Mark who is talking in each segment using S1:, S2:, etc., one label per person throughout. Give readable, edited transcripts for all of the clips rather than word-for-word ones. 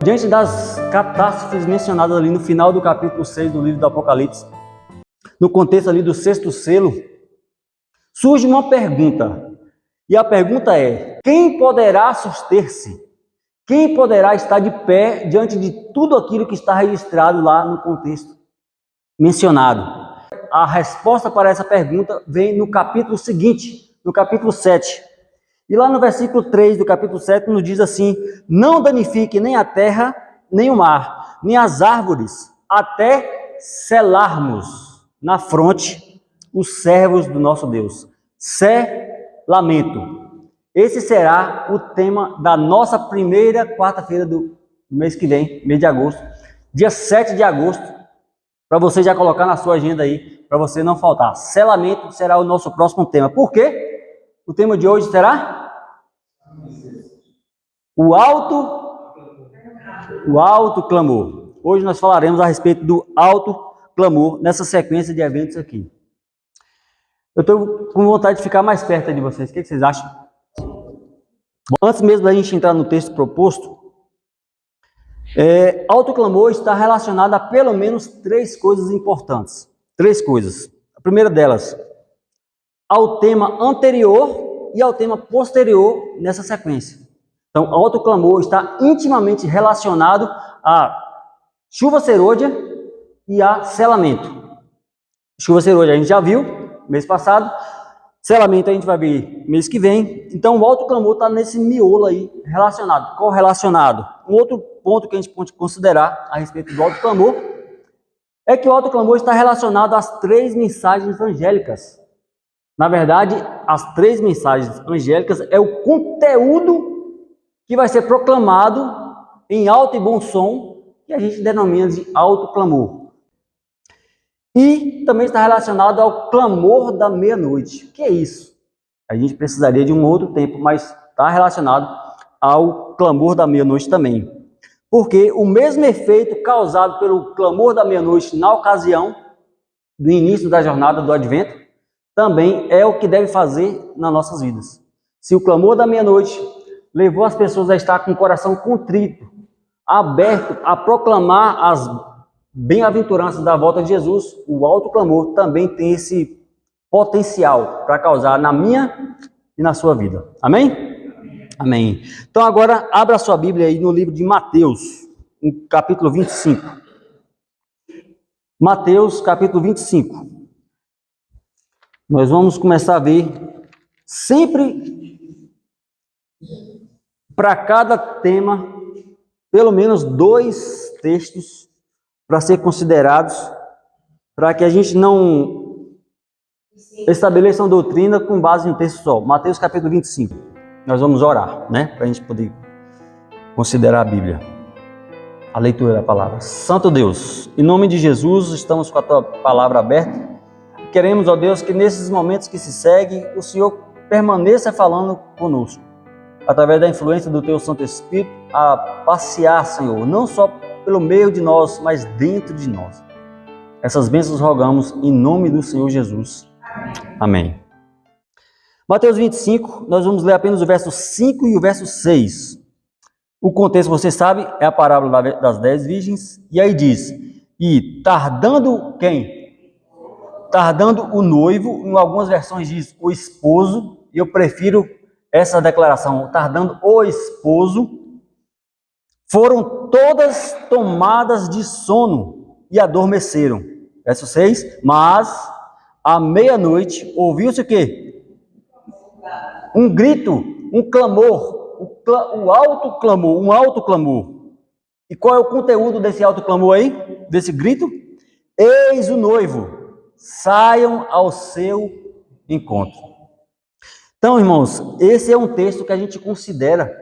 S1: Diante das catástrofes mencionadas ali no final do capítulo 6 do livro do Apocalipse, no contexto ali do sexto selo, surge uma pergunta. E a pergunta é: quem poderá suster-se? Quem poderá estar de pé diante de tudo aquilo que está registrado lá no contexto mencionado? A resposta para essa pergunta vem no capítulo seguinte, no capítulo 7. E lá no versículo 3 do capítulo 7 nos diz assim: não danifique nem a terra, nem o mar, nem as árvores, até selarmos na fronte os servos do nosso Deus. Lamento. Esse será o tema da nossa primeira quarta-feira do mês que vem, mês de agosto, dia 7 de agosto, para você já colocar na sua agenda aí, para você não faltar. Selamento será o nosso próximo tema. Por quê? O tema de hoje será o alto clamor. Hoje nós falaremos a respeito do alto clamor nessa sequência de eventos aqui. Eu estou com vontade de ficar mais perto de vocês. O que vocês acham? Bom, antes mesmo da gente entrar no texto proposto, alto clamor está relacionado a pelo menos três coisas importantes. Três coisas. A primeira delas, ao tema anterior e ao tema posterior nessa sequência. Então, alto clamor está intimamente relacionado a chuva serôdia e a selamento. Chuva serôdia a gente já viu mês passado. Selamento a gente vai ver mês que vem. Então o alto clamor está nesse miolo aí relacionado, correlacionado. Um outro ponto que a gente pode considerar a respeito do alto clamor é que o alto clamor está relacionado às três mensagens angélicas. Na verdade, as três mensagens angélicas é o conteúdo que vai ser proclamado em alto e bom som, que a gente denomina de alto clamor. E também está relacionado ao clamor da meia-noite. O que é isso? A gente precisaria de um outro tempo, mas está relacionado ao clamor da meia-noite também. Porque o mesmo efeito causado pelo clamor da meia-noite na ocasião do início da jornada do Advento, também é o que deve fazer nas nossas vidas. Se o clamor da meia-noite levou as pessoas a estar com o coração contrito, aberto a proclamar as bem-aventuranças da volta de Jesus, o alto clamor também tem esse potencial para causar na minha e na sua vida. Amém? Amém. Então agora abra a sua Bíblia aí no livro de Mateus, no capítulo 25. Mateus, capítulo 25. Nós vamos começar a ver sempre para cada tema, pelo menos 2 textos para ser considerados, para que a gente não estabeleça uma doutrina com base em um texto só. Mateus capítulo 25. Nós vamos orar, né? Para a gente poder considerar a Bíblia. A leitura da palavra. Santo Deus, em nome de Jesus, estamos com a tua palavra aberta. Queremos, ó Deus, que nesses momentos que se seguem, o Senhor permaneça falando conosco, através da influência do teu Santo Espírito, a passear, Senhor, não só pelo meio de nós, mas dentro de nós. Essas bênçãos rogamos em nome do Senhor Jesus. Amém. Mateus 25, nós vamos ler apenas o verso 5 e o verso 6. O contexto, você sabe, é a parábola das 10 virgens, e aí diz: e tardando quem? Tardando o noivo, em algumas versões diz o esposo, e eu prefiro essa declaração, tardando o esposo, foram todas tomadas de sono e adormeceram. Verso 6, mas à meia-noite ouviu-se o quê? Um grito, um clamor, um alto clamor. E qual é o conteúdo desse alto clamor aí? Desse grito? Eis o noivo, saiam ao seu encontro. Então, irmãos, esse é um texto que a gente considera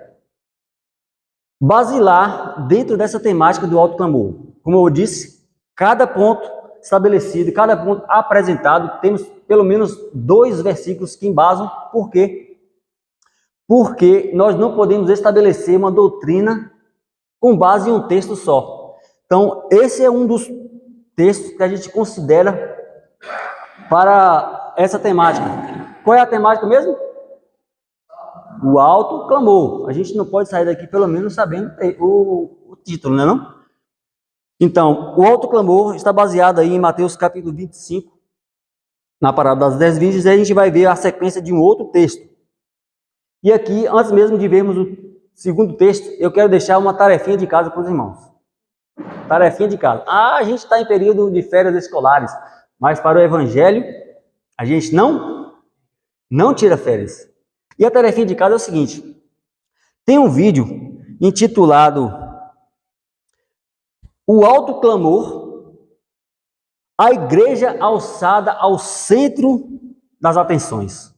S1: basilar dentro dessa temática do alto clamor. Como eu disse, cada ponto estabelecido, cada ponto apresentado, temos pelo menos 2 versículos que embasam. Por quê? Porque nós não podemos estabelecer uma doutrina com base em um texto só. Então, esse é um dos textos que a gente considera para essa temática. Qual é a temática mesmo? O alto clamor. A gente não pode sair daqui pelo menos sabendo o título, não é não? Então, o alto clamor está baseado aí em Mateus capítulo 25, na parábola das 10 virgens, e a gente vai ver a sequência de um outro texto. E aqui, antes mesmo de vermos o segundo texto, eu quero deixar uma tarefinha de casa para os irmãos. Tarefinha de casa. A gente está em período de férias escolares, mas para o evangelho, a gente não tira férias. E a tarefinha de casa é o seguinte: tem um vídeo intitulado O Alto Clamor, a igreja alçada ao centro das atenções.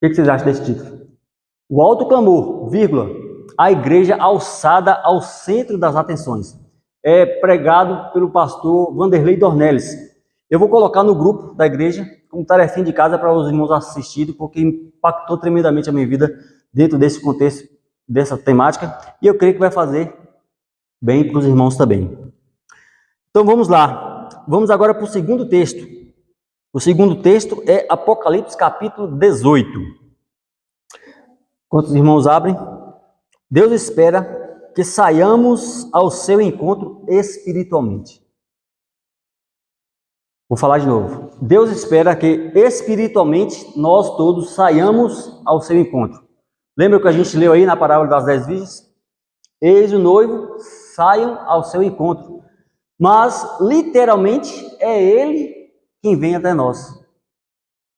S1: O que vocês acham desse título? O alto clamor, vírgula, a igreja alçada ao centro das atenções. É pregado pelo pastor Vanderlei Dornelles. Eu vou colocar no grupo da igreja como tarefinha de casa para os irmãos assistirem, porque impactou tremendamente a minha vida dentro desse contexto, dessa temática, e eu creio que vai fazer bem para os irmãos também. Então vamos lá. Vamos agora para o segundo texto. O segundo texto é Apocalipse capítulo 18. Quantos irmãos abrem? Deus espera que saiamos ao seu encontro espiritualmente. Vou falar de novo. Deus espera que espiritualmente nós todos saiamos ao seu encontro. Lembra o que a gente leu aí na parábola das 10 virgens? Eis o noivo, saiam ao seu encontro. Mas, literalmente, é ele quem vem até nós.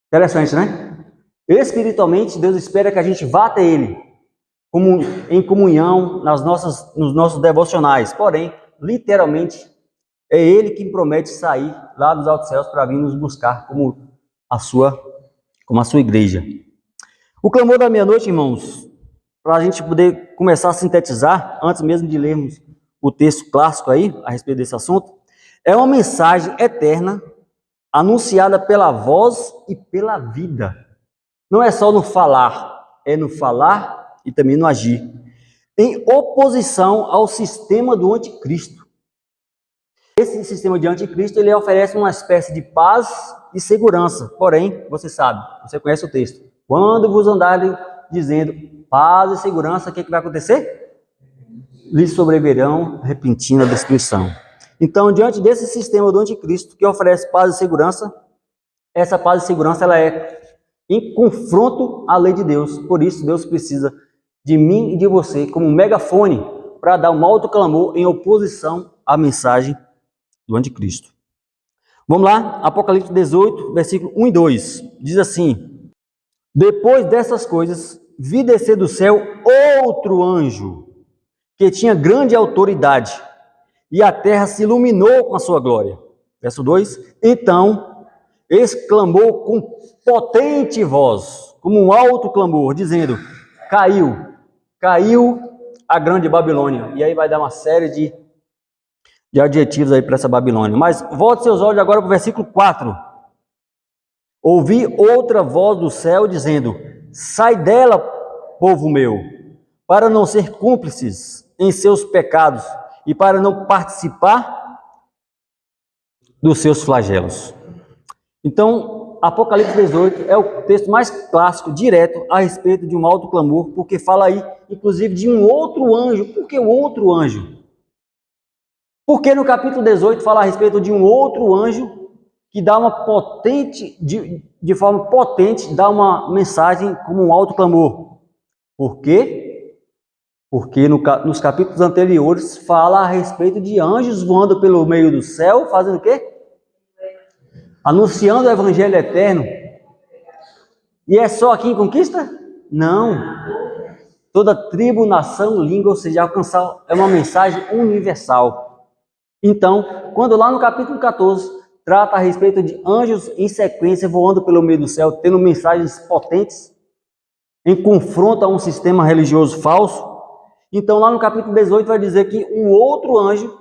S1: Interessante, né? Espiritualmente, Deus espera que a gente vá até ele, como em comunhão nos nossos devocionais. Porém, literalmente, é ele quem promete sair lá dos altos céus para vir nos buscar como a sua igreja. O clamor da meia-noite, irmãos, para a gente poder começar a sintetizar, antes mesmo de lermos o texto clássico aí, a respeito desse assunto, é uma mensagem eterna, anunciada pela voz e pela vida. Não é só no falar, é no falar e também no agir. Em oposição ao sistema do anticristo. Esse sistema de anticristo, ele oferece uma espécie de paz e segurança. Porém, você sabe, você conhece o texto. Quando vos andarem dizendo paz e segurança, o que vai acontecer? Lhes sobrevirão repentina destruição. Então, diante desse sistema do anticristo, que oferece paz e segurança, essa paz e segurança, ela é em confronto à lei de Deus. Por isso, Deus precisa de mim e de você como um megafone para dar um alto clamor em oposição à mensagem do anticristo. Vamos lá, Apocalipse 18, versículo 1 e 2. Diz assim: depois dessas coisas, vi descer do céu outro anjo, que tinha grande autoridade, e a terra se iluminou com a sua glória. Verso 2, então exclamou com potente voz, como um alto clamor, dizendo: caiu a grande Babilônia. E aí vai dar uma série de adjetivos aí para essa Babilônia. Mas volte seus olhos agora para o versículo 4. Ouvi outra voz do céu dizendo: sai dela, povo meu, para não ser cúmplices em seus pecados e para não participar dos seus flagelos. Então, Apocalipse 18 é o texto mais clássico, direto, a respeito de um alto clamor, porque fala aí, inclusive, de um outro anjo. Por que o outro anjo? Porque no capítulo 18 fala a respeito de um outro anjo que dá uma potente, de forma potente, dá uma mensagem como um alto clamor. Por quê? Porque nos capítulos anteriores fala a respeito de anjos voando pelo meio do céu, fazendo o quê? Anunciando o evangelho eterno. E é só aqui em Conquista? Não. Toda tribo, nação, língua, ou seja, alcançar é uma mensagem universal. Então, quando lá no capítulo 14 trata a respeito de anjos em sequência voando pelo meio do céu, tendo mensagens potentes em confronto a um sistema religioso falso, então lá no capítulo 18 vai dizer que um outro anjo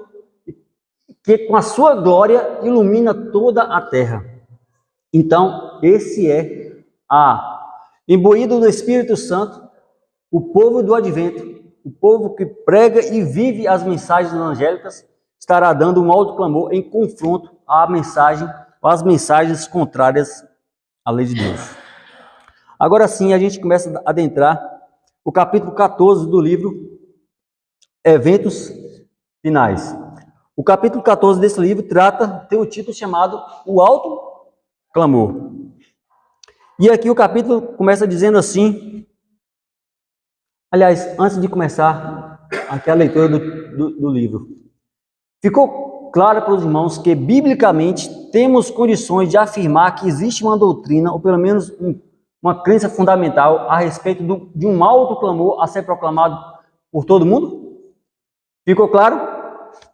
S1: que com a sua glória ilumina toda a terra. Então, esse é imbuído do Espírito Santo, o povo do advento, o povo que prega e vive as mensagens evangélicas, estará dando um alto clamor em confronto às mensagens contrárias à lei de Deus. Agora sim, a gente começa a adentrar o capítulo 14 do livro eventos finais. O capítulo 14 desse livro tem um título chamado O Alto Clamor. E aqui o capítulo começa dizendo assim. Aliás, antes de começar aqui a leitura do livro, ficou claro para os irmãos que, biblicamente, temos condições de afirmar que existe uma doutrina, ou pelo menos uma crença fundamental, a respeito de um alto clamor a ser proclamado por todo mundo? Ficou claro?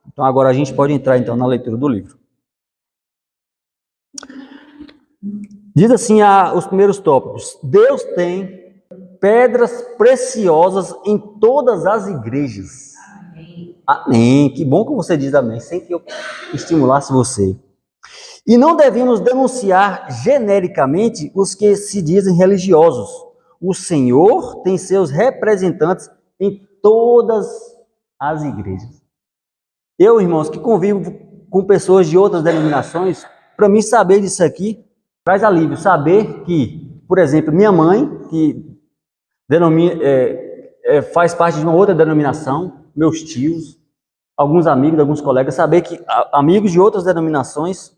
S1: Então agora a gente pode entrar então na leitura do livro. Diz assim os primeiros tópicos: Deus tem pedras preciosas em todas as igrejas. Amém. Amém. Que bom que você diz amém, sem que eu estimulasse você. E não devemos denunciar genericamente os que se dizem religiosos. O Senhor tem seus representantes em todas as igrejas. Eu, irmãos, que convivo com pessoas de outras denominações, para mim saber disso aqui traz alívio. Saber que, por exemplo, minha mãe, que faz parte de uma outra denominação, meus tios, alguns amigos, alguns colegas, saber que amigos de outras denominações,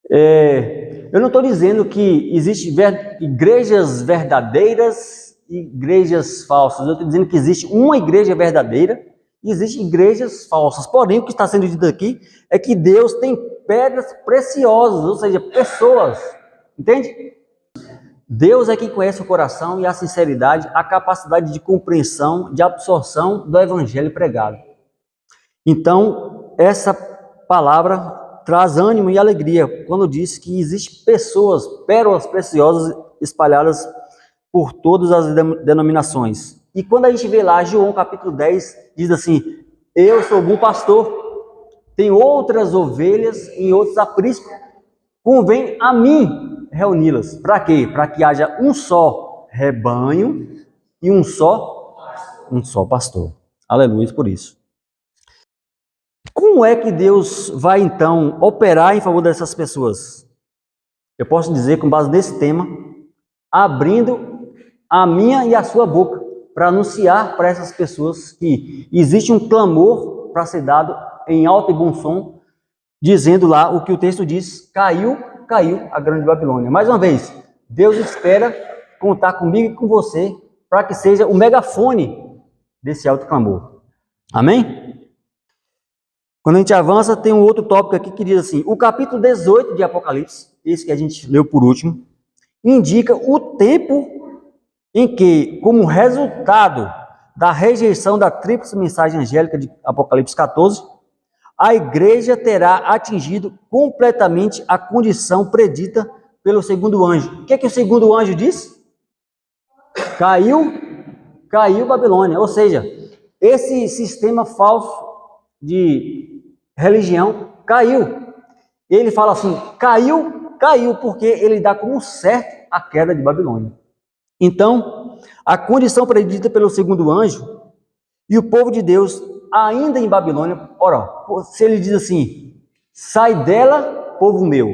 S1: eu não estou dizendo que existem igrejas verdadeiras e igrejas falsas, eu estou dizendo que existe uma igreja verdadeira e existem igrejas falsas. Porém, o que está sendo dito aqui é que Deus tem pedras preciosas, ou seja, pessoas, entende? Deus é quem conhece o coração e a sinceridade, a capacidade de compreensão, de absorção do evangelho pregado. Então, essa palavra traz ânimo e alegria quando diz que existem pessoas, pérolas preciosas espalhadas por todas as denominações. E quando a gente vê lá, João capítulo 10, diz assim: eu sou bom pastor, tenho outras ovelhas em outros apriscos, convém a mim reuni-las. Para quê? Para que haja um só rebanho e um só pastor. Aleluia por isso. Como é que Deus vai então operar em favor dessas pessoas? Eu posso dizer, com base nesse tema, abrindo a minha e a sua boca para anunciar para essas pessoas que existe um clamor para ser dado em alto e bom som, dizendo lá o que o texto diz: caiu a grande Babilônia. Mais uma vez, Deus espera contar comigo e com você para que seja o megafone desse alto clamor. Amém? Quando a gente avança, tem um outro tópico aqui que diz assim: o capítulo 18 de Apocalipse, esse que a gente leu por último, indica o tempo em que, como resultado da rejeição da tríplice mensagem angélica de Apocalipse 14, a igreja terá atingido completamente a condição predita pelo segundo anjo. O que é que o segundo anjo diz? Caiu Babilônia. Ou seja, esse sistema falso de religião caiu. Ele fala assim: caiu, porque ele dá como certo a queda de Babilônia. Então, a condição predita pelo segundo anjo e o povo de Deus ainda em Babilônia. Ora, se ele diz assim: sai dela, povo meu,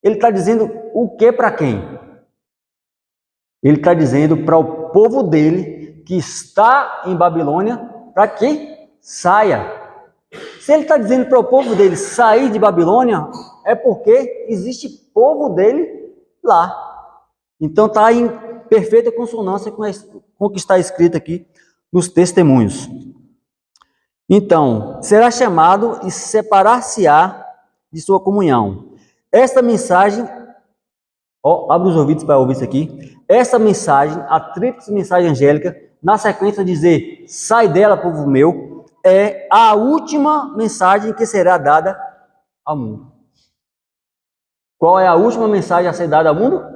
S1: ele está dizendo o que para quem? Ele está dizendo para o povo dele que está em Babilônia, para que saia. Se ele está dizendo para o povo dele sair de Babilônia, é porque existe povo dele lá. Então está em perfeita consonância com o que está escrito aqui nos testemunhos. Então, será chamado e separar-se-á de sua comunhão. Esta mensagem, abre os ouvidos para ouvir isso aqui. Essa mensagem, a tríplice mensagem angélica, na sequência dizer: sai dela, povo meu, é a última mensagem que será dada ao mundo. Qual é a última mensagem a ser dada ao mundo?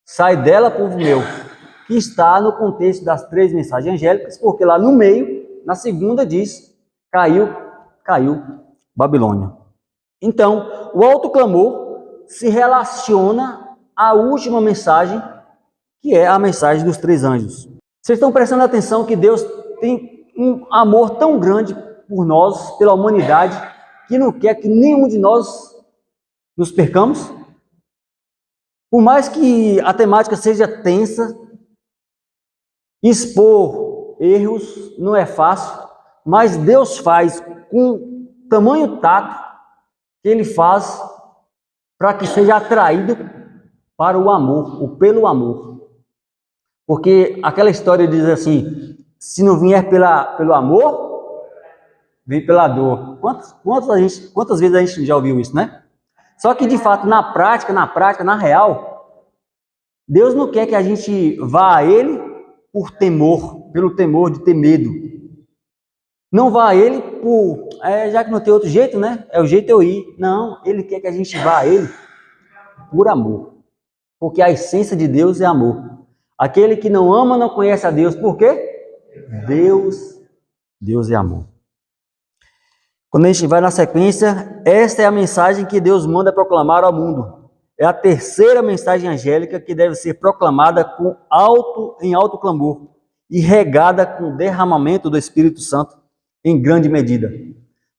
S1: Sai dela, povo meu, que está no contexto das três mensagens angélicas, porque lá no meio, na segunda, diz: caiu Babilônia. Então, o alto clamor se relaciona à última mensagem, que é a mensagem dos três anjos. Vocês estão prestando atenção que Deus tem um amor tão grande por nós, pela humanidade, que não quer que nenhum de nós nos percamos? Por mais que a temática seja tensa, expor erros, não é fácil, mas Deus faz com tamanho tato que Ele faz para que seja atraído para o amor, ou pelo amor. Porque aquela história diz assim, se não vier pelo amor, vem pela dor. Quantas vezes a gente já ouviu isso, né? Só que de fato, na prática, na real, Deus não quer que a gente vá a Ele por temor, pelo temor de ter medo. Não vá a Ele por, já que não tem outro jeito, né? É o jeito eu ir. Não, Ele quer que a gente vá a Ele por amor. Porque a essência de Deus é amor. Aquele que não ama não conhece a Deus. Por quê? Deus é amor. Quando a gente vai na sequência, esta é a mensagem que Deus manda proclamar ao mundo. É a terceira mensagem angélica que deve ser proclamada em alto clamor e regada com derramamento do Espírito Santo em grande medida.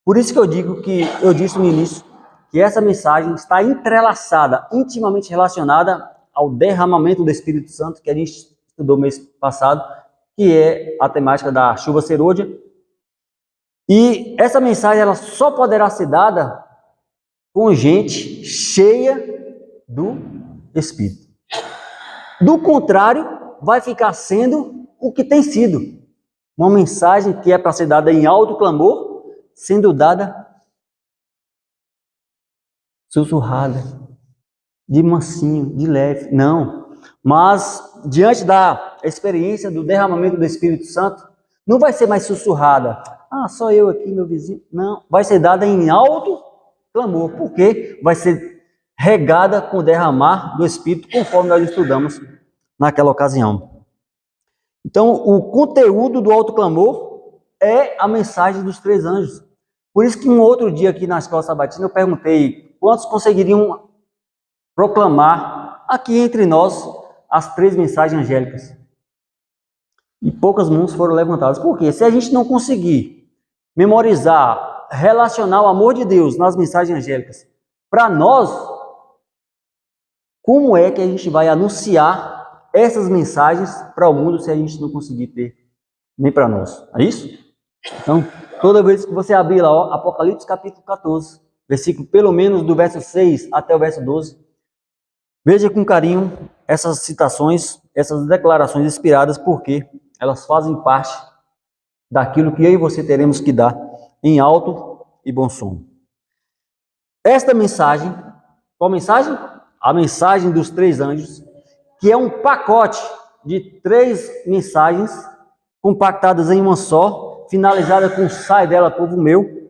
S1: Por isso que eu disse no início, que essa mensagem está entrelaçada, intimamente relacionada ao derramamento do Espírito Santo que a gente estudou mês passado, que é a temática da chuva serôdia. E essa mensagem ela só poderá ser dada com gente cheia do Espírito. Do contrário, vai ficar sendo o que tem sido. Uma mensagem que é para ser dada em alto clamor, sendo dada sussurrada, de mansinho, de leve. Não. Mas, diante da experiência do derramamento do Espírito Santo, não vai ser mais sussurrada. Ah, só eu aqui, meu vizinho. Não, vai ser dada em alto clamor. Por quê? Vai ser regada com o derramar do Espírito, conforme nós estudamos naquela ocasião. Então, o conteúdo do alto clamor é a mensagem dos 3 anjos. Por isso que um outro dia aqui na escola sabatina eu perguntei quantos conseguiriam proclamar aqui entre nós as 3 mensagens angélicas. E poucas mãos foram levantadas. Por quê? Se a gente não conseguir memorizar, relacionar o amor de Deus nas mensagens angélicas, para nós, como é que a gente vai anunciar essas mensagens para o mundo se a gente não conseguir ter nem para nós? É isso? Então, toda vez que você abrir lá, ó, Apocalipse capítulo 14, versículo pelo menos do verso 6 até o verso 12, veja com carinho essas citações, essas declarações inspiradas, porque elas fazem parte daquilo que eu e você teremos que dar em alto e bom som. Esta mensagem, qual mensagem? A mensagem dos 3 anjos, que é um pacote de 3 mensagens compactadas em uma só, finalizada com sai dela, povo meu,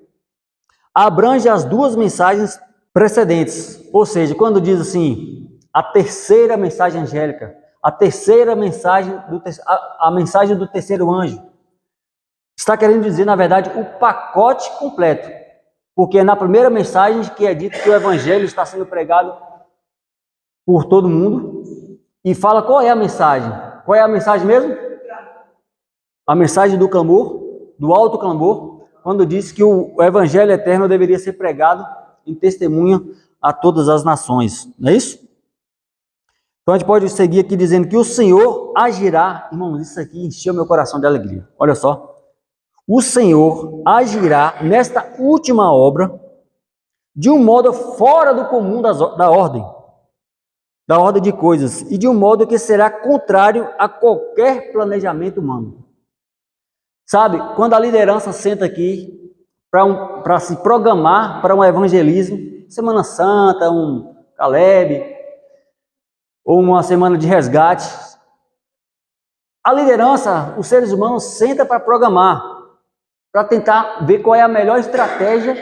S1: abrange as 2 mensagens precedentes. Ou seja, quando diz assim, a terceira mensagem angélica, a terceira mensagem, a mensagem do terceiro anjo, está querendo dizer, na verdade, o pacote completo. Porque é na primeira mensagem que é dito que o evangelho está sendo pregado por todo mundo. E fala qual é a mensagem. Qual é a mensagem mesmo? A mensagem do clamor, do alto clamor, quando diz que o evangelho eterno deveria ser pregado em testemunha a todas as nações. Não é isso? Então a gente pode seguir aqui dizendo que o Senhor agirá. Irmãos, isso aqui encheu meu coração de alegria. Olha só. O Senhor agirá nesta última obra de um modo fora do comum da ordem de coisas, e de um modo que será contrário a qualquer planejamento humano. Sabe, quando a liderança senta aqui para se programar para um evangelismo, Semana Santa, um Caleb, ou uma semana de resgate, a liderança, os seres humanos, senta para programar, para tentar ver qual é a melhor estratégia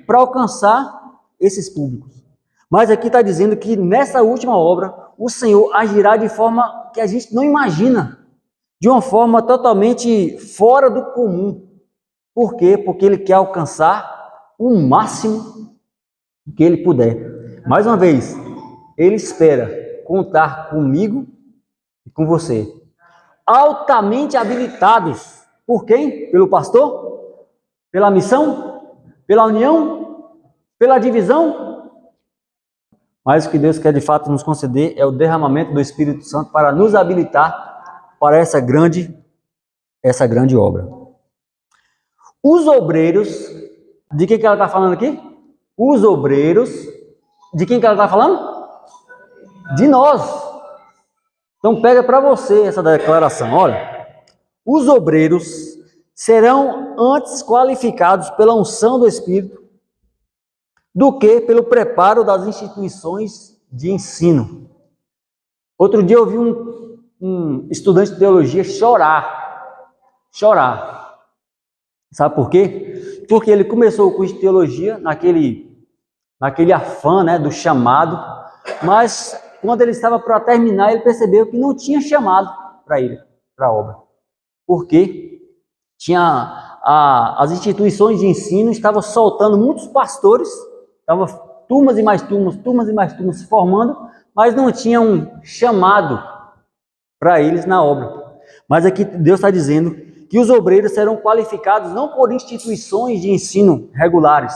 S1: para alcançar esses públicos. Mas aqui está dizendo que nessa última obra, o Senhor agirá de forma que a gente não imagina, de uma forma totalmente fora do comum. Por quê? Porque Ele quer alcançar o máximo que Ele puder. Mais uma vez, Ele espera contar comigo e com você. Altamente habilitados. Por quem? Pelo pastor? Pela missão? Pela união? Pela divisão? Mas o que Deus quer de fato nos conceder é o derramamento do Espírito Santo para nos habilitar para essa grande essa grande obra. Os obreiros, de quem que ela está falando aqui? Os obreiros, de quem que ela está falando? De nós. Então pega para você essa declaração, olha. Os obreiros serão antes qualificados pela unção do Espírito do que pelo preparo das instituições de ensino. Outro dia eu vi um estudante de teologia chorar. Sabe por quê? Porque ele começou o curso de teologia naquele afã, né, do chamado, mas quando ele estava para terminar, ele percebeu que não tinha chamado para ele, para a obra. Porque as instituições de ensino estavam soltando muitos pastores, estavam turmas e mais turmas se formando, mas não tinha um chamado para eles na obra. Mas aqui Deus está dizendo que os obreiros serão qualificados não por instituições de ensino regulares,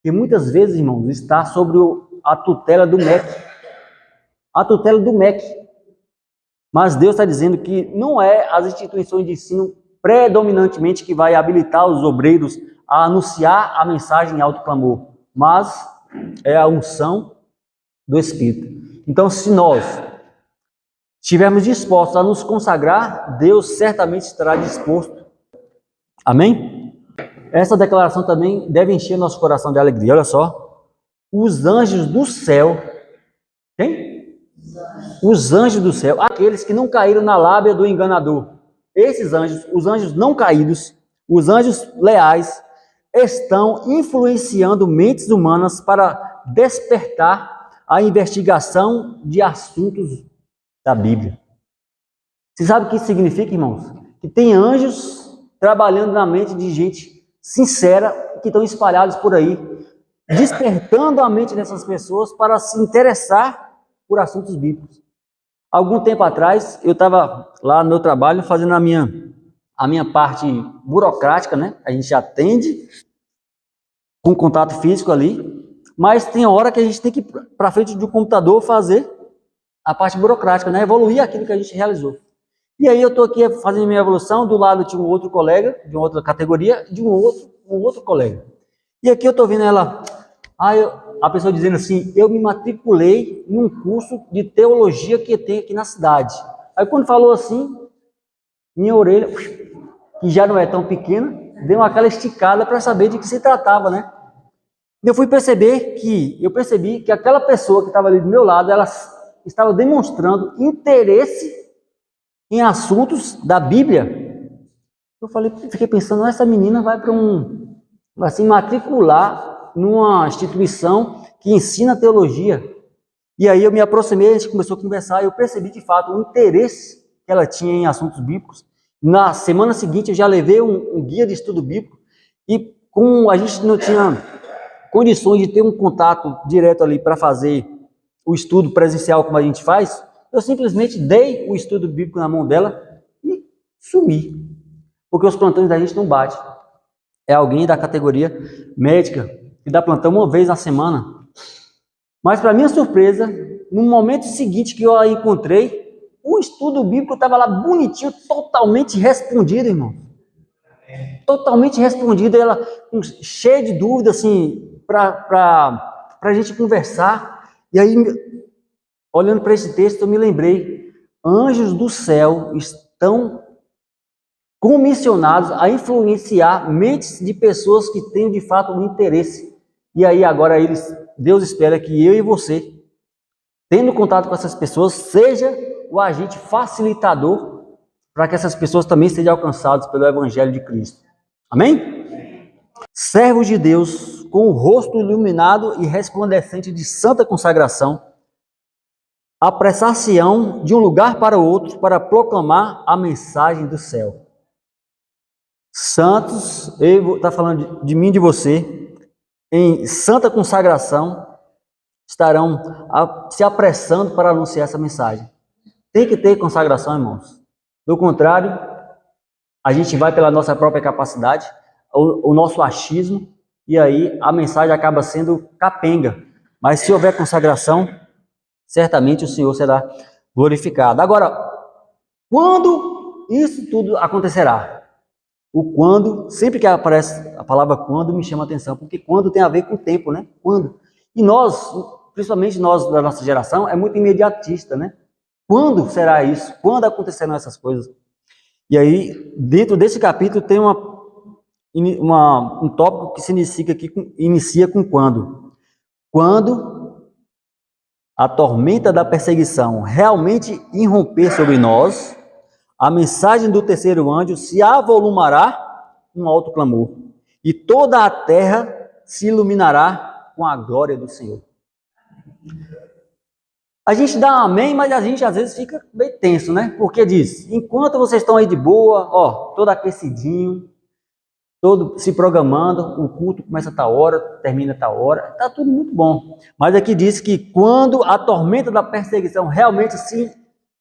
S1: que muitas vezes, irmãos, está sobre a tutela do MEC. A tutela do MEC. Mas Deus está dizendo que não é as instituições de ensino predominantemente que vai habilitar os obreiros a anunciar a mensagem em alto clamor, mas é a unção do Espírito. Então, se nós estivermos dispostos a nos consagrar, Deus certamente estará disposto. Amém? Essa declaração também deve encher nosso coração de alegria. Olha só. Os anjos do céu. Quem? Os anjos do céu. Aqueles que não caíram na lábia do enganador. Esses anjos, os anjos não caídos, os anjos leais, estão influenciando mentes humanas para despertar a investigação de assuntos da Bíblia. Você sabe o que isso significa, irmãos? Que tem anjos trabalhando na mente de gente sincera que estão espalhados por aí, despertando a mente dessas pessoas para se interessar por assuntos bíblicos. Algum tempo atrás, eu estava lá no meu trabalho fazendo a minha parte burocrática, né? A gente atende com contato físico ali, mas tem hora que a gente tem que ir para frente de um computador fazer a parte burocrática, né? Evoluir aquilo que a gente realizou. E aí eu estou aqui fazendo minha evolução, do lado tinha um outro colega, de uma outra categoria, de um outro colega. E aqui eu estou vendo ela, a pessoa dizendo assim, eu me matriculei num curso de teologia que tem aqui na cidade. Aí quando falou assim, minha orelha, que já não é tão pequena, deu aquela esticada para saber de que se tratava, né? Eu percebi que aquela pessoa que estava ali do meu lado, ela estava demonstrando interesse em assuntos da Bíblia. Eu fiquei pensando, essa menina vai se matricular numa instituição que ensina teologia. E aí eu me aproximei, a gente começou a conversar, e eu percebi de fato o interesse que ela tinha em assuntos bíblicos. Na semana seguinte eu já levei um guia de estudo bíblico, e como a gente não tinha condições de ter um contato direto ali para fazer o estudo presencial como a gente faz, eu simplesmente dei o estudo bíblico na mão dela e sumi. Porque os plantões da gente não batem. É alguém da categoria médica que dá plantão uma vez na semana. Mas, para minha surpresa, no momento seguinte que eu a encontrei, o estudo bíblico estava lá bonitinho, totalmente respondido, irmão. Totalmente respondido. Ela cheia de dúvidas, assim, para a gente conversar. E aí, olhando para esse texto, eu me lembrei, anjos do céu estão comissionados a influenciar mentes de pessoas que têm de fato um interesse. E aí agora Deus espera que eu e você, tendo contato com essas pessoas, seja o agente facilitador para que essas pessoas também sejam alcançadas pelo Evangelho de Cristo. Amém? Servos de Deus, com o rosto iluminado e resplandecente de santa consagração, apressar-se-ão de um lugar para o outro para proclamar a mensagem do céu. Santos, está falando de mim e de você, em santa consagração, estarão se apressando para anunciar essa mensagem. Tem que ter consagração, irmãos. Do contrário, a gente vai pela nossa própria capacidade, o nosso achismo, e aí a mensagem acaba sendo capenga. Mas se houver consagração, certamente o Senhor será glorificado. Agora, quando isso tudo acontecerá. O quando, sempre que aparece a palavra quando, me chama a atenção, porque quando tem a ver com o tempo, né? Quando. E nós, principalmente nós da nossa geração, é muito imediatista, né? Quando será isso? Quando acontecerão essas coisas? E aí, dentro desse capítulo, tem um tópico que se inicia com quando. Quando a tormenta da perseguição realmente irromper sobre nós, a mensagem do terceiro anjo se avolumará um alto clamor, e toda a terra se iluminará com a glória do Senhor. A gente dá um amém, mas a gente às vezes fica bem tenso, né? Porque diz, enquanto vocês estão aí de boa, ó, todo aquecidinho, todo se programando, o culto começa a tal hora, termina a tal hora, tá tudo muito bom. Mas aqui diz que quando a tormenta da perseguição realmente se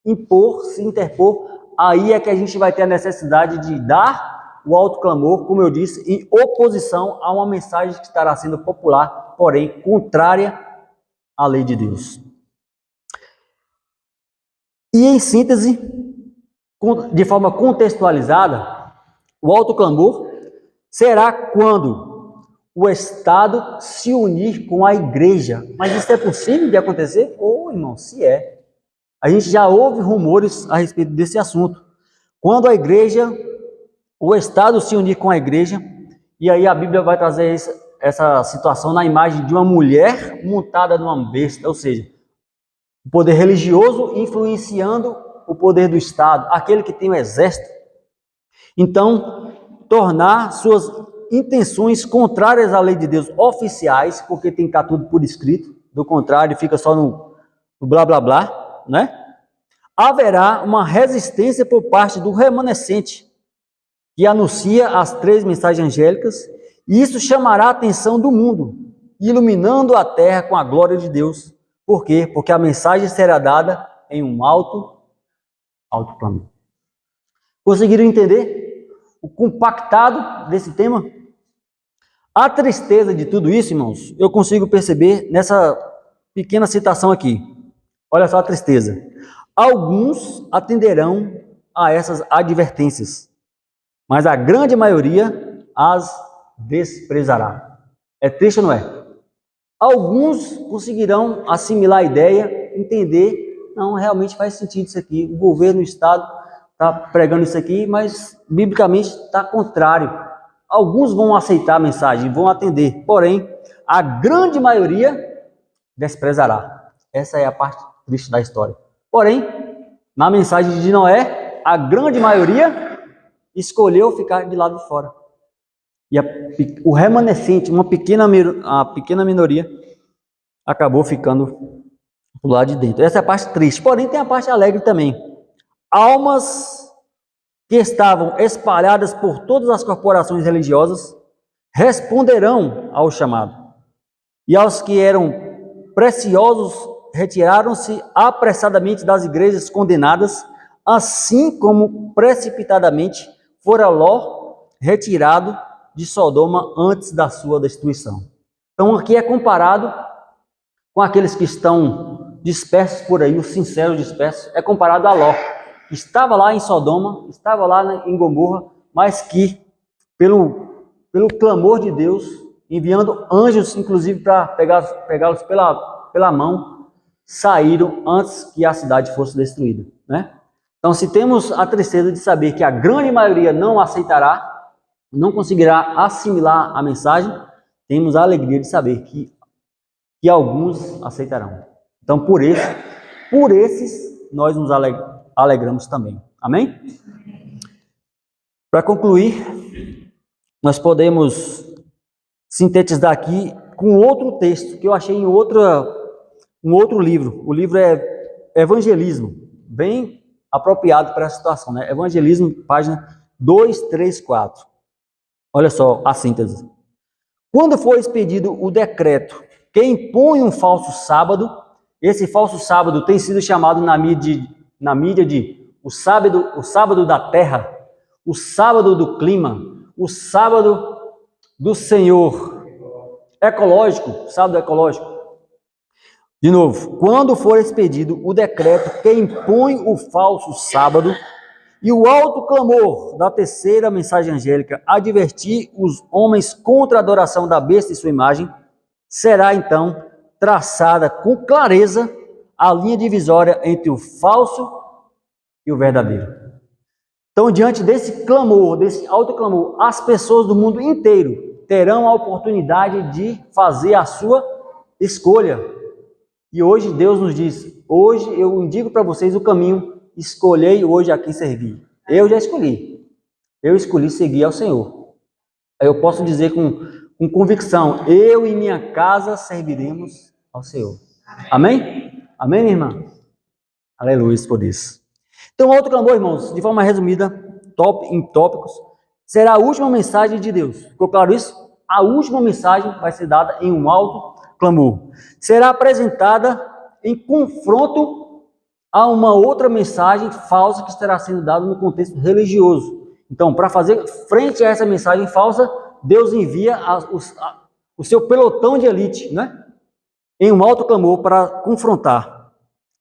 S1: interpor, aí é que a gente vai ter a necessidade de dar o alto clamor, como eu disse, em oposição a uma mensagem que estará sendo popular, porém contrária à lei de Deus. E em síntese, de forma contextualizada, o alto clamor será quando o Estado se unir com a igreja. Mas isso é possível de acontecer? Irmão, se é. A gente já ouve rumores a respeito desse assunto. Quando o Estado se unir com a igreja, e aí a Bíblia vai trazer essa situação na imagem de uma mulher montada numa besta, ou seja, o poder religioso influenciando o poder do Estado, aquele que tem o exército. Então, tornar suas intenções contrárias à lei de Deus oficiais, porque tem que estar tudo por escrito, do contrário, fica só no blá blá blá, né? Haverá uma resistência por parte do remanescente, que anuncia as 3 mensagens angélicas, e isso chamará a atenção do mundo, iluminando a terra com a glória de Deus. Por quê? Porque a mensagem será dada em um alto plano. Conseguiram entender o compactado desse tema? A tristeza de tudo isso, irmãos, eu consigo perceber nessa pequena citação aqui. Olha só a tristeza. Alguns atenderão a essas advertências, mas a grande maioria as desprezará. É triste ou não é? Alguns conseguirão assimilar a ideia, entender, não, realmente faz sentido isso aqui, o governo, o Estado está pregando isso aqui, mas biblicamente está contrário. Alguns vão aceitar a mensagem, vão atender, porém, a grande maioria desprezará. Essa é a parte triste da história. Porém, na mensagem de Noé, a grande maioria escolheu ficar de lado de fora. E o remanescente, a pequena minoria, acabou ficando do lado de dentro. Essa é a parte triste. Porém, tem a parte alegre também. Almas que estavam espalhadas por todas as corporações religiosas responderão ao chamado. E aos que eram preciosos retiraram-se apressadamente das igrejas condenadas, assim como precipitadamente fora Ló retirado de Sodoma antes da sua destruição. Então aqui é comparado com aqueles que estão dispersos por aí, os sinceros dispersos, é comparado a Ló, que estava lá em Sodoma, estava lá em Gomorra, mas que pelo clamor de Deus, enviando anjos inclusive para pegá-los pela mão, saíram antes que a cidade fosse destruída, né? Então, se temos a tristeza de saber que a grande maioria não aceitará, não conseguirá assimilar a mensagem, temos a alegria de saber que alguns aceitarão. Então, por esses, nós nos alegramos também. Amém? Para concluir, nós podemos sintetizar aqui com outro texto que eu achei em um outro livro. O livro é Evangelismo, bem apropriado para essa situação, né? Evangelismo, página 234. Olha só a síntese. Quando for expedido o decreto que impõe um falso sábado, esse falso sábado tem sido chamado na mídia de o sábado da terra, o sábado do clima, o sábado do Senhor, ecológico, sábado ecológico. De novo, quando for expedido o decreto que impõe o falso sábado, E o alto clamor da terceira mensagem angélica, advertir os homens contra a adoração da besta e sua imagem, será então traçada com clareza a linha divisória entre o falso e o verdadeiro. Então, diante desse clamor, desse alto clamor, as pessoas do mundo inteiro terão a oportunidade de fazer a sua escolha. E hoje Deus nos diz, hoje eu indico para vocês o caminho, escolhei hoje a quem servir. Eu já escolhi. Eu escolhi seguir ao Senhor. Eu posso dizer com convicção, eu e minha casa serviremos ao Senhor. Amém? Amém, minha irmã? Aleluia por isso. Então, outro clamor, irmãos, de forma resumida, em tópicos, será a última mensagem de Deus. Ficou claro isso? A última mensagem vai ser dada em um alto clamor. Será apresentada em confronto a uma outra mensagem falsa que estará sendo dada no contexto religioso. Então, para fazer frente a essa mensagem falsa, Deus envia o seu pelotão de elite, né? Em um alto clamor para confrontar.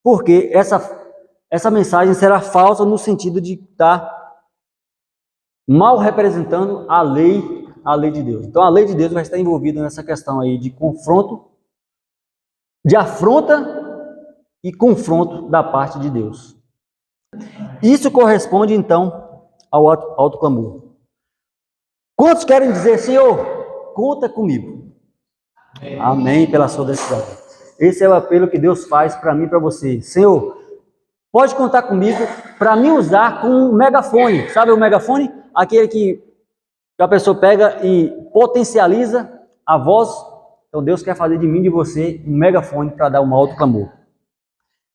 S1: Porque essa mensagem será falsa no sentido de estar mal representando a lei de Deus. Então, a lei de Deus vai estar envolvida nessa questão aí de confronto, de afronta e confronto da parte de Deus. Isso corresponde, então, ao alto clamor. Quantos querem dizer, Senhor, conta comigo? Amém, pela sua decisão. Esse é o apelo que Deus faz para mim e para você. Senhor, pode contar comigo para me usar com um megafone. Sabe o megafone? Aquele que a pessoa pega e potencializa a voz. Então Deus quer fazer de mim e de você um megafone para dar um alto clamor.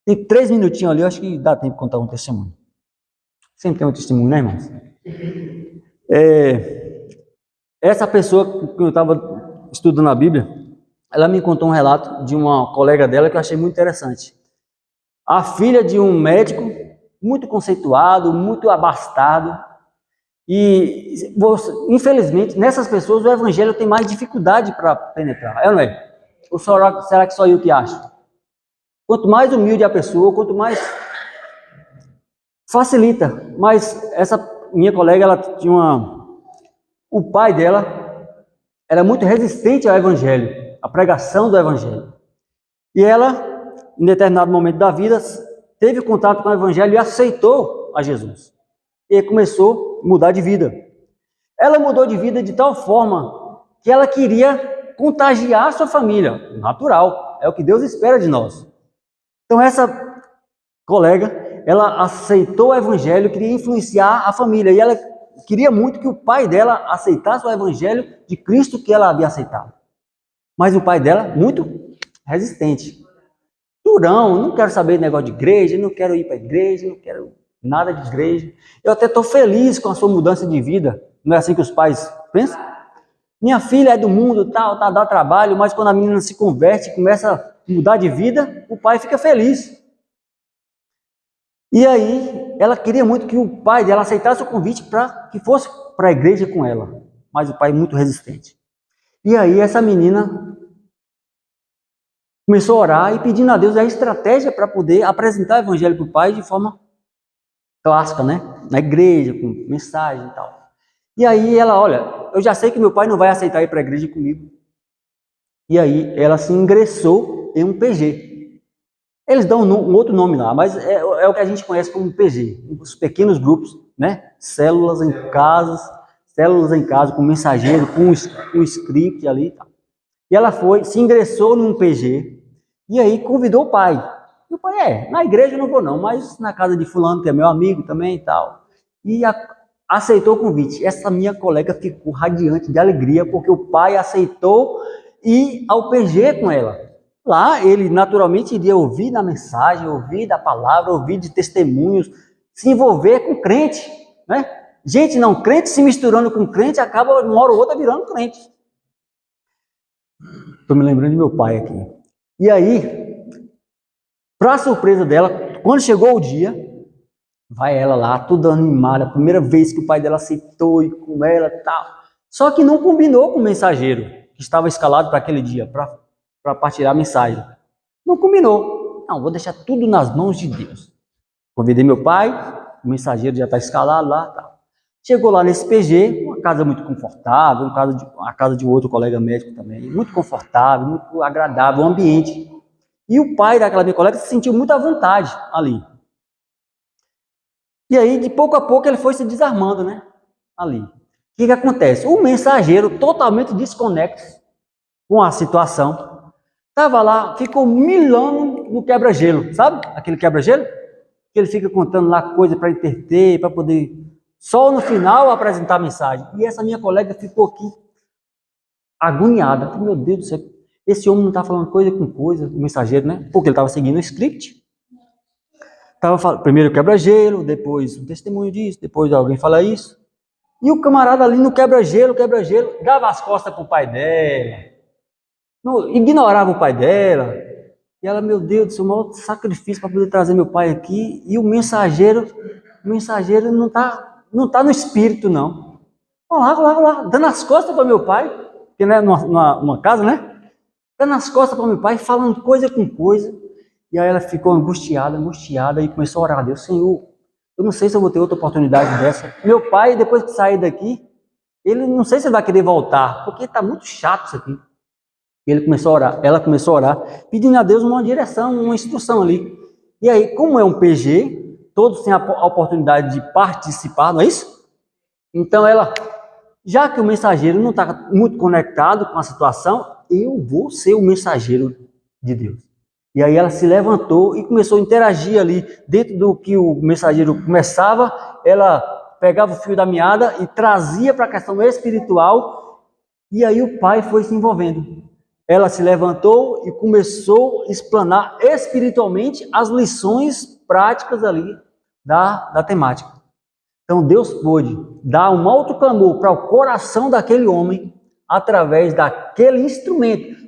S1: Tem 3 minutinhos ali, eu acho que dá tempo de contar um testemunho. Sempre tem um testemunho, né, irmãos? Essa pessoa que eu estava estudando a Bíblia, ela me contou um relato de uma colega dela que eu achei muito interessante. A filha de um médico muito conceituado, muito abastado, e infelizmente nessas pessoas o evangelho tem mais dificuldade para penetrar, não é? Ou será que só eu que acho? Quanto mais humilde a pessoa, quanto mais facilita. Mas essa minha colega, ela tinha o pai dela era muito resistente ao evangelho, à pregação do evangelho. E ela, em determinado momento da vida, teve contato com o evangelho e aceitou a Jesus. E começou a mudar de vida. Ela mudou de vida de tal forma que ela queria contagiar a sua família. Natural, é o que Deus espera de nós. Então essa colega, ela aceitou o evangelho, queria influenciar a família. E ela queria muito que o pai dela aceitasse o evangelho de Cristo que ela havia aceitado. Mas o pai dela, muito resistente. Durão, não quero saber de negócio de igreja, não quero ir para a igreja, não quero nada de igreja. Eu até estou feliz com a sua mudança de vida. Não é assim que os pais pensam? Minha filha é do mundo, dá trabalho, mas quando a menina se converte, começa a mudar de vida, o pai fica feliz. E aí, ela queria muito que o pai dela aceitasse o convite para que fosse para a igreja com ela. Mas o pai muito resistente. E aí, essa menina começou a orar e pedindo a Deus a estratégia para poder apresentar o evangelho para o pai de forma clássica, né? Na igreja, com mensagem e tal. E aí ela, olha, eu já sei que meu pai não vai aceitar ir para a igreja comigo. E aí ela se ingressou em um PG. Eles dão um outro nome lá, mas é o que a gente conhece como PG. Os pequenos grupos, né? Células em casa com mensageiro, com um script ali e tal. E ela se ingressou num PG e aí convidou o pai. E o pai, na igreja eu não vou não, mas na casa de fulano, que é meu amigo também e tal. E aceitou o convite. Essa minha colega ficou radiante de alegria, porque o pai aceitou ir ao PG com ela. Lá ele naturalmente iria ouvir da mensagem, ouvir da palavra, ouvir de testemunhos, se envolver com crente, né? Gente não crente se misturando com crente, acaba uma hora ou outra virando crente. Estou me lembrando de meu pai aqui. E aí, para surpresa dela, quando chegou o dia, vai ela lá, toda animada, a primeira vez que o pai dela aceitou ir com ela e tal. Só que não combinou com o mensageiro que estava escalado para aquele dia, para partilhar a mensagem. Não combinou. Não, vou deixar tudo nas mãos de Deus. Convidei meu pai, o mensageiro já está escalado lá, tá. Chegou lá nesse PG, uma casa muito confortável, a casa de um outro colega médico também, muito confortável, muito agradável o ambiente. E o pai daquela minha colega se sentiu muito à vontade ali. E aí, de pouco a pouco, ele foi se desarmando, né? Ali. O que acontece? O mensageiro, totalmente desconexo com a situação, estava lá, ficou milando no quebra-gelo, sabe? Aquele quebra-gelo? Que ele fica contando lá coisa para entreter, para poder, só no final, apresentar a mensagem. E essa minha colega ficou aqui, agoniada. Meu Deus do céu, esse homem não está falando coisa com coisa, o mensageiro, né? Porque ele estava seguindo o script. Primeiro quebra-gelo, depois um testemunho disso, depois alguém fala isso. E o camarada ali no quebra-gelo, dava as costas para o pai dela, ignorava o pai dela. E ela, meu Deus do céu, o maior sacrifício para poder trazer meu pai aqui. E o mensageiro não tá no espírito, não. Olha lá, dando as costas para meu pai, porque não é numa casa, né? Dando as costas para meu pai, falando coisa com coisa. E aí ela ficou angustiada e começou a orar a Deus. Senhor, eu não sei se eu vou ter outra oportunidade dessa. Meu pai, depois que sair daqui, ele não sei se ele vai querer voltar, porque está muito chato isso aqui. E ela começou a orar, pedindo a Deus uma direção, uma instrução ali. E aí, como é um PG, todos têm a oportunidade de participar, não é isso? Então ela, já que o mensageiro não está muito conectado com a situação, eu vou ser o mensageiro de Deus. E aí ela se levantou e começou a interagir ali. Dentro do que o mensageiro começava, ela pegava o fio da meada e trazia para a questão espiritual. E aí o pai foi se envolvendo. Ela se levantou e começou a explanar espiritualmente as lições práticas ali da temática. Então Deus pôde dar um alto clamor para o coração daquele homem através daquele instrumento.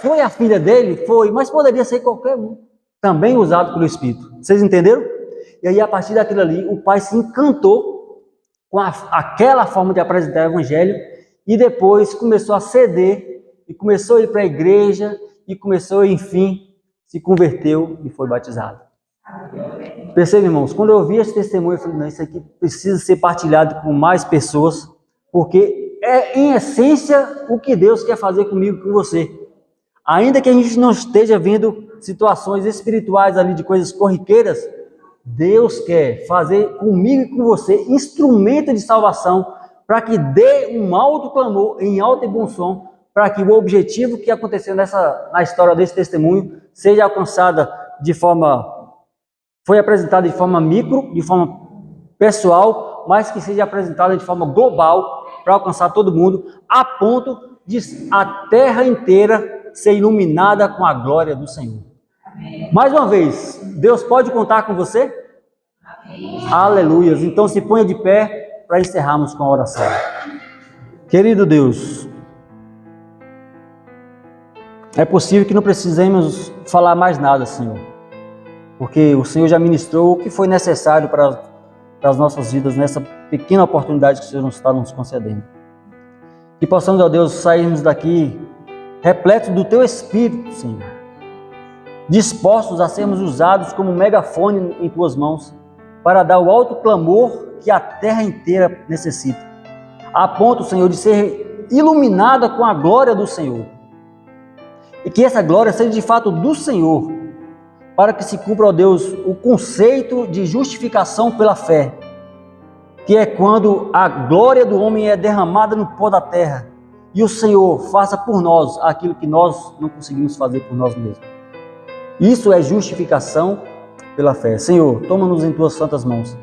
S1: Foi a filha dele? Foi, mas poderia ser qualquer um, também usado pelo Espírito. Vocês entenderam? E aí, a partir daquilo ali, o pai se encantou com aquela forma de apresentar o Evangelho e depois começou a ceder e começou a ir para a igreja e começou, enfim, se converteu e foi batizado. Percebe, irmãos? Quando eu ouvi esse testemunho, eu falei, não, isso aqui precisa ser partilhado com mais pessoas, porque é, em essência, o que Deus quer fazer comigo e com você. Ainda que a gente não esteja vendo situações espirituais ali de coisas corriqueiras, Deus quer fazer comigo e com você instrumento de salvação para que dê um alto clamor em alto e bom som, para que o objetivo que aconteceu na história desse testemunho seja alcançada foi apresentada de forma micro, de forma pessoal, mas que seja apresentada de forma global para alcançar todo mundo, a ponto de a terra inteira ser iluminada com a glória do Senhor. Amém. Mais uma vez, Deus pode contar com você? Amém. Aleluias. Então se ponha de pé para encerrarmos com a oração. Querido Deus, é possível que não precisemos falar mais nada, Senhor, porque o Senhor já ministrou o que foi necessário para as nossas vidas nessa pequena oportunidade que o Senhor está nos concedendo. Que possamos, ó Deus, sairmos daqui repletos do Teu Espírito, Senhor, dispostos a sermos usados como megafone em Tuas mãos, para dar o alto clamor que a terra inteira necessita, a ponto, Senhor, de ser iluminada com a glória do Senhor, e que essa glória seja de fato do Senhor, para que se cumpra, ó Deus, o conceito de justificação pela fé, que é quando a glória do homem é derramada no pó da terra, e o Senhor faça por nós aquilo que nós não conseguimos fazer por nós mesmos. Isso é justificação pela fé. Senhor, toma-nos em Tuas santas mãos,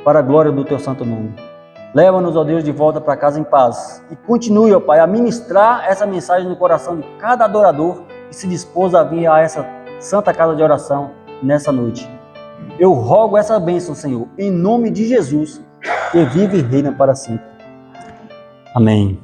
S1: para a glória do Teu santo nome. Leva-nos, ó Deus, de volta para casa em paz. E continue, ó Pai, a ministrar essa mensagem no coração de cada adorador que se dispôs a vir a essa santa casa de oração nessa noite. Eu rogo essa bênção, Senhor, em nome de Jesus, que vive e reina para sempre. Amém.